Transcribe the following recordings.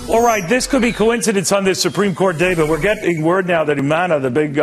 All right, this could be coincidence on this Supreme Court day, but we're getting word now that Humana, the big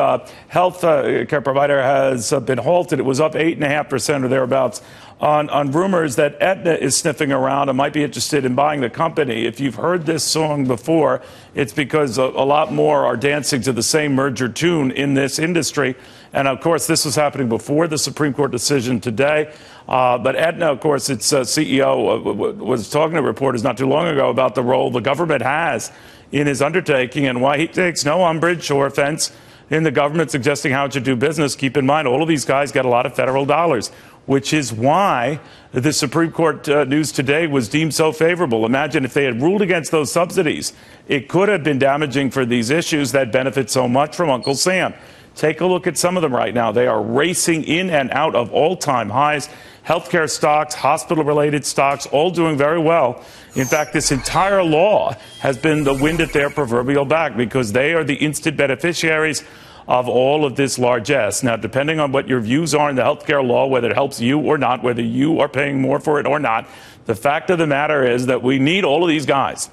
health care provider, has been halted. It was up 8.5% or thereabouts on rumors that Aetna is sniffing around and might be interested in buying the company. If you've heard this song before, it's because a lot more are dancing to the same merger tune in this industry. And, of course, this was happening before the Supreme Court decision today. But Aetna, of course, its CEO was talking to reporters not too long ago about the role the government has in his undertaking and why he takes no umbrage or offense in the government suggesting how it should do business. Keep in mind, all of these guys get a lot of federal dollars, which is why the Supreme Court news today was deemed so favorable. Imagine if they had ruled against those subsidies. It could have been damaging for these issues that benefit so much from Uncle Sam. Take a look at some of them right now. They are racing in and out of all-time highs. Healthcare stocks, hospital-related stocks, all doing very well. In fact, this entire law has been the wind at their proverbial back because they are the instant beneficiaries of all of this largesse. Now, depending on what your views are in the healthcare law, whether it helps you or not, whether you are paying more for it or not, the fact of the matter is that we need all of these guys,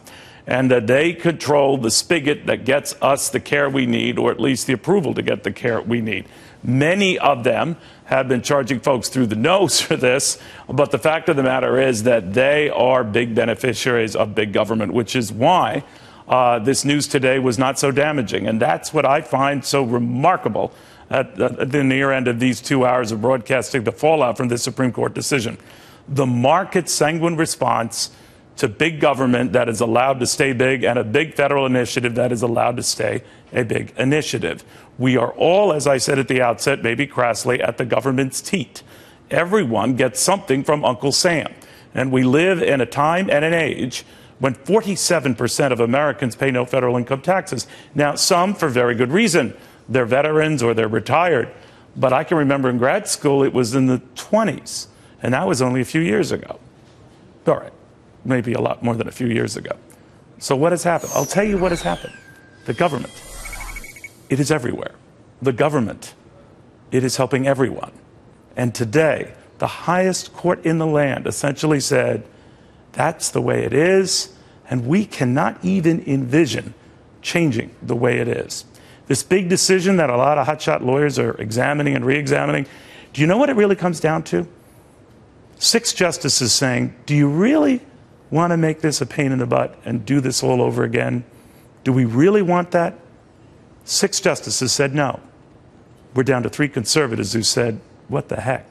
and that they control the spigot that gets us the care we need, or at least the approval to get the care we need. Many of them have been charging folks through the nose for this, but the fact of the matter is that they are big beneficiaries of big government, which is why this news today was not so damaging. And that's what I find so remarkable at the near end of these 2 hours of broadcasting, the fallout from this Supreme Court decision. The market's sanguine response to big government that is allowed to stay big and a big federal initiative that is allowed to stay a big initiative. We are all, as I said at the outset, maybe crassly, at the government's teat. Everyone gets something from Uncle Sam. And we live in a time and an age when 47% of Americans pay no federal income taxes. Now, some for very good reason. They're veterans or they're retired. But I can remember in grad school it was in the 20s, and that was only a few years ago. All right. Maybe a lot more than a few years ago. So what has happened? I'll tell you what has happened. The government. It is everywhere. The government. It is helping everyone. And today, the highest court in the land essentially said, that's the way it is, and we cannot even envision changing the way it is. This big decision that a lot of hotshot lawyers are examining and re-examining, do you know what it really comes down to? 6 justices saying, do you really want to make this a pain in the butt and do this all over again? Do we really want that? 6 justices said no. We're down to 3 conservatives who said, what the heck?